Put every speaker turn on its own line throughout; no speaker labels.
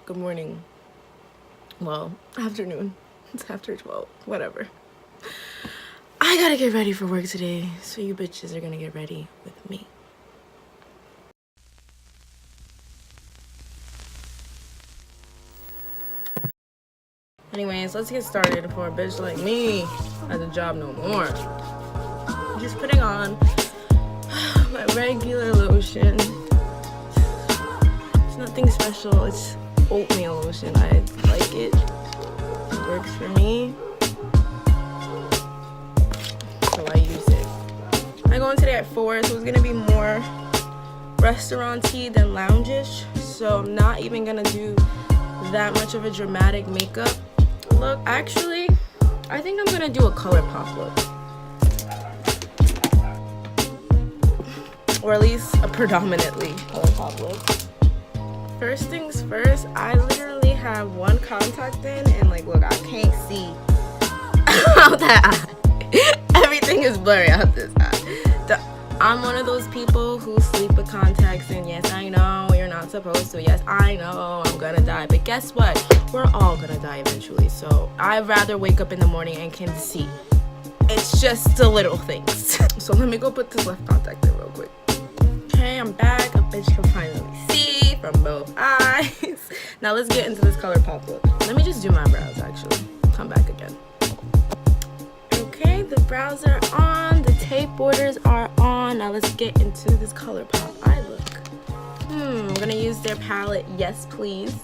good morning. Well, afternoon. It's after 12. Whatever. I gotta get ready for work today, so you bitches are gonna get ready with me. Anyways, let's get started before a bitch like me has a job no more. I'm just putting on my regular lotion. It's nothing special. It's oatmeal lotion. I like it. It works for me. So I use it. I go in today at 4, so it's gonna be more restaurant-y than lounge-ish. So I'm not even gonna do that much of a dramatic makeup look. Actually, I think I'm gonna do a Colourpop look. Or at least a predominantly Colourpop look. First things first, I literally have one contact in, and like, look, I can't see out that eye. Everything is blurry out this eye. I'm one of those people who sleep with contacts in. Yes, I know you're not supposed to. Yes, I know I'm gonna die. But guess what? We're all gonna die eventually. So I'd rather wake up in the morning and can see. It's just the little things. So let me go put this left contact in real quick. Okay, I'm back. A bitch can finally see from both eyes. Now let's get into this Colourpop look. Let me just do my brows actually. Come back again. Okay, the brows are on, the tape borders are on. Now let's get into this Colourpop eye look. I'm gonna use their palette, yes please.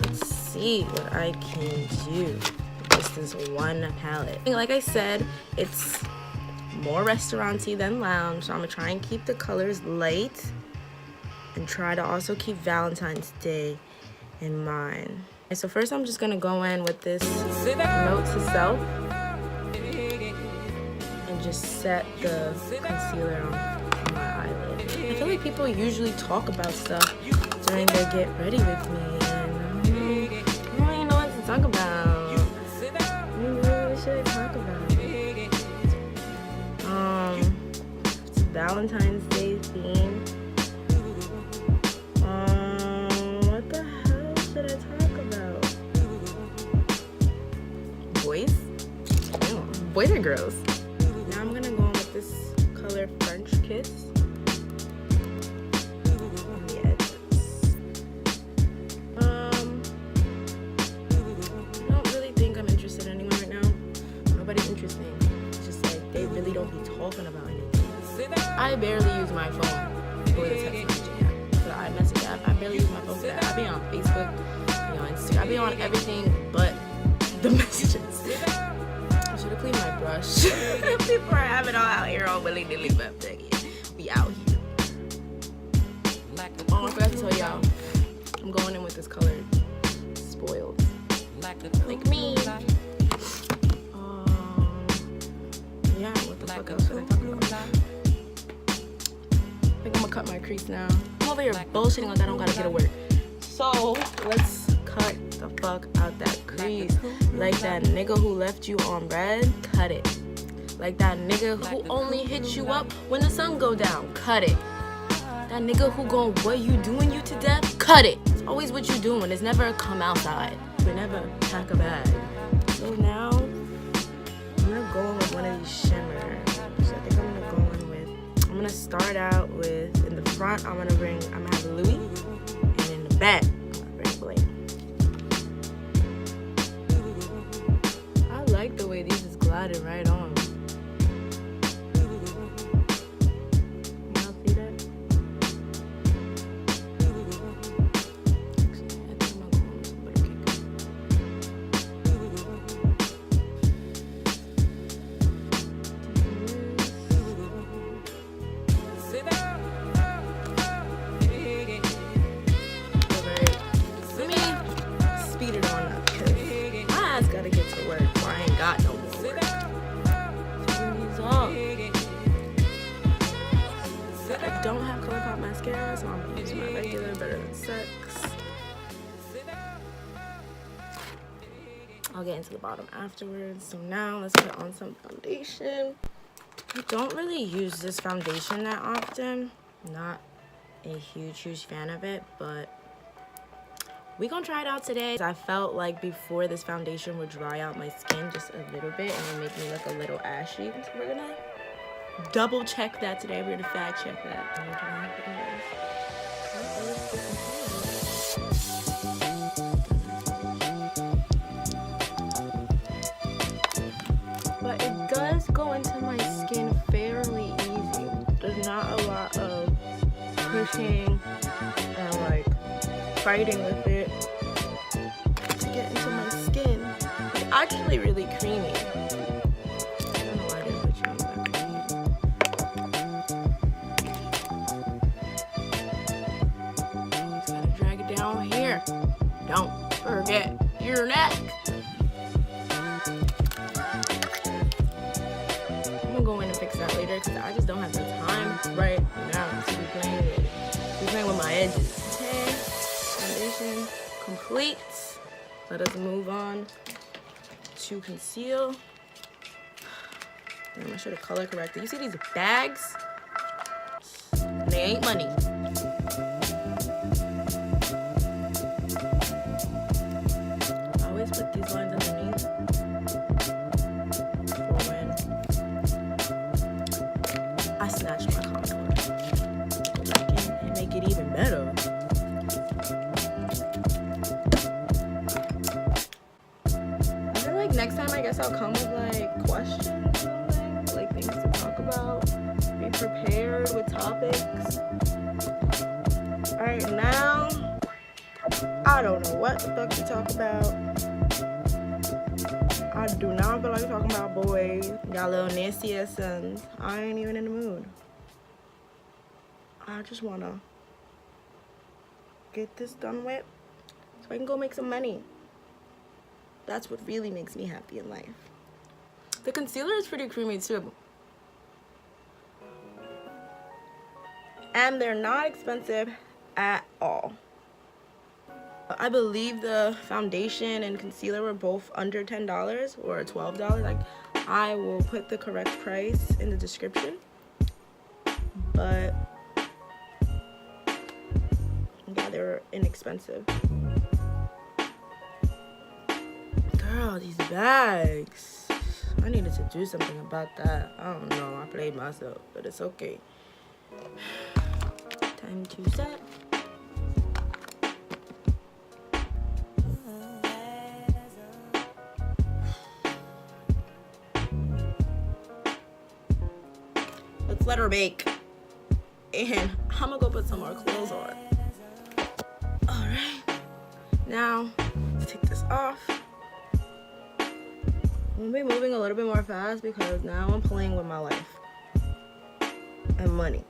Let's see what I can do with just this one palette. Like I said, it's more restaurant-y than lounge, so I'm gonna try and keep the colors light and try to also keep Valentine's Day in mind. Okay, so first I'm just gonna go in with this Note to Self and just set the concealer on my eyelid. I feel like people usually talk about stuff during their get ready with me, and I don't really know what to talk about. What should I talk about? It's Valentine's Day theme. What the hell should I talk about? Boys? Boys or girls? Now I'm gonna go in with this color French Kiss on the edges. I don't really think I'm interested in anyone right now. Nobody's interesting. It's just like they really don't be talking about anything. I barely use my phone for the text messaging app, for the iMessage app. I barely use my phone for that. I be on Facebook, I be on Instagram, I be on everything but the messages. I should have cleaned my brush. People are having all out here all willy-nilly, but we out here. Oh, I forgot to tell y'all, I'm going in with this color Spoiled. Like me. Yeah, what the fuck else should I talk about? I think I'm gonna cut my crease now. I'm over here bullshitting like I don't gotta get to work. So let's cut the fuck out that crease. Like that nigga who left you on red, cut it. Like that nigga who only hits you up when the sun go down, cut it. That nigga who gon' what you doing you to death, cut it. It's always what you doing. It's never come outside. We never pack a bag. So now I'm gonna go in with one of these shimmers. So I think I'm gonna go in with, I'm gonna start out with, in the front I'm gonna have Louis, and in the back I'm gonna bring Blake. I like the way these is glided right on. Y'all see that? Actually, I think I'm gonna go in with some butter cake. Don't have Colourpop mascara, so I'm gonna use my regular Better Than Sex. I'll get into the bottom afterwards. So now let's put on some foundation. I don't really use this foundation that often. Not a huge fan of it, but we gonna try it out today. I felt like before this foundation would dry out my skin just a little bit and would make me look a little ashy. So we're gonna double check that today. We're gonna fact check that. But it does go into my skin fairly easy. There's not a lot of pushing and like fighting with it to get into my skin. It's actually really creamy. I don't know why I didn't put you on that creamy. Just gotta drag it down here. Don't forget your neck. I'm gonna go in and fix that later because I just don't have the time right now to be playing with it. Be playing with my edges. Okay, foundation complete. Let us move on to conceal. And I should have color corrected. You see these bags? They ain't money. I always put these lines underneath for when I snatch my contour. And make it even better. Next time I guess I'll come with like questions or something, like things to talk about, be prepared with topics. Alright, now I don't know what the fuck to talk about. I do not feel like talking about boys. Got little nasty ass sons. I ain't even in the mood. I just wanna get this done with so I can go make some money. That's what really makes me happy in life. The concealer is pretty creamy too. And they're not expensive at all. I believe the foundation and concealer were both under $10 or $12. Like, I will put the correct price in the description. But yeah, they were inexpensive. Girl, these bags. I needed to do something about that. I don't know. I played myself, but it's okay. Time to set. Let's let her bake. And I'm gonna go put some more clothes on. Alright. Now, let's take this off. I'm gonna be moving a little bit more fast because now I'm playing with my life and money.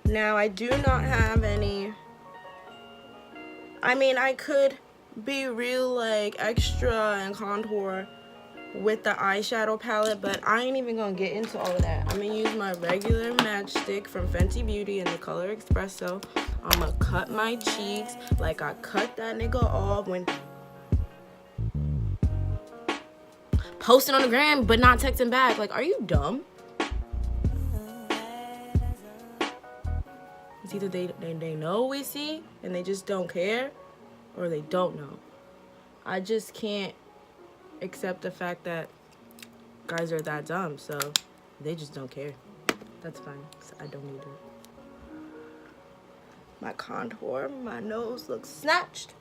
Now, I do not have any, I mean, I could be real like extra and contour with the eyeshadow palette, but I ain't even gonna get into all of that. I'm gonna use my regular matchstick from Fenty Beauty in the color Espresso. I'm gonna cut my cheeks like I cut that nigga off when posting on the gram but not texting back. Like, are you dumb? It's either they know we see and they just don't care, or they don't know. I just can't accept the fact that guys are that dumb, so they just don't care. That's fine, I don't need it. My contour, my nose looks snatched.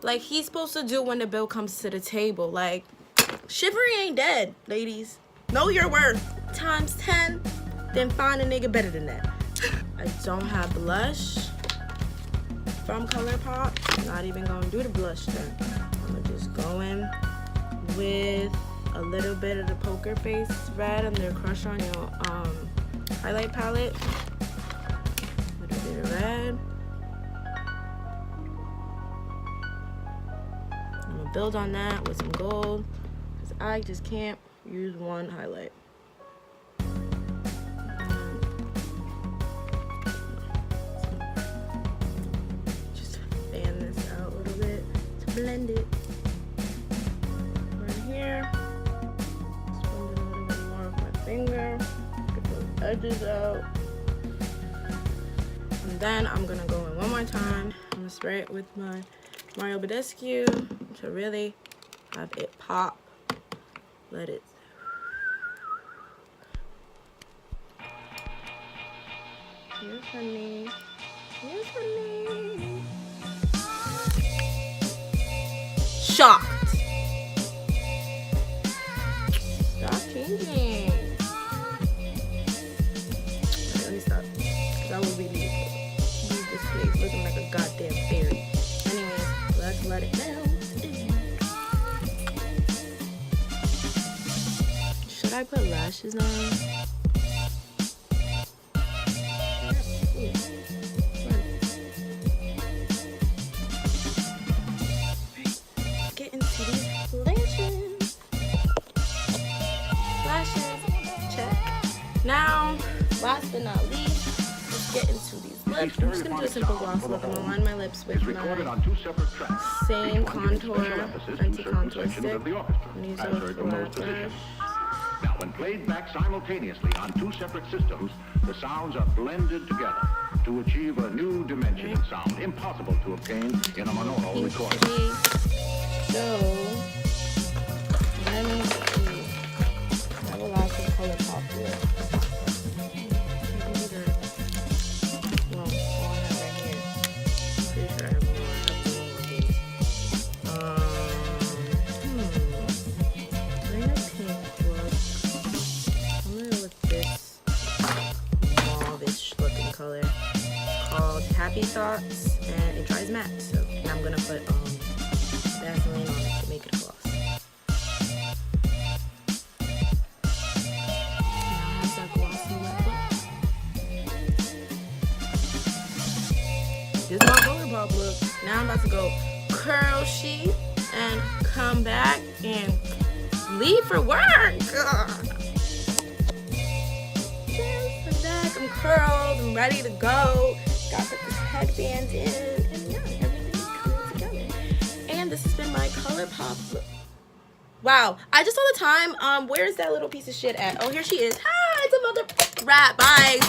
Like he's supposed to do when the bill comes to the table. Like, chivalry ain't dead, ladies. Know your worth. Times 10, then find a nigga better than that. I don't have blush from Colourpop. Not even gonna do the blush then. I'm gonna just go in with a little bit of the poker face red and then crush on your highlight palette. A little bit of red. I'm gonna build on that with some gold because I just can't use one highlight. Blend it right here. Spend a little bit more of my finger. Get those edges out. And then I'm gonna go in one more time. I'm gonna spray it with my Mario Badescu to really have it pop. Let it. Here's honey. Here's honey. Shocked. Stop changing. Alright, let me stop. That would be leave this place looking like a goddamn fairy. Anyways, let's let it melt. Should I put lashes on? Get into these lashes. Lashes, check. Now, last but not least, let's get into these lips. I'm just gonna do a simple gloss look. I'm gonna line my lips with my same contour, Fenty contour stick. I'm gonna use a flat brush.
Now, when played back simultaneously on two separate systems, the sounds are blended together to achieve a new dimension of sound, impossible to obtain in a monaural recording.
So, let me see. I will add some Colourpop to it. Well, all I have right here. Pretty sure I have more of these. Bring a pink look. I'm gonna go with this mauve-ish looking color called Happy Thoughts, and it dries matte. So now I'm gonna put Vaseline on it to make it a gloss. Now has that glossy wet look. This is my Colourpop look. Now I'm about to go curl sheet and come back and leave for work. Ugh. Yes, I'm back. I'm curled. I'm ready to go. Got to put this headband in, and yeah, everything's coming together. And this has been my Colourpop look. Wow, I just saw the time. Where's that little piece of shit at? Oh, here she is. Hi, it's a mother rat. Bye.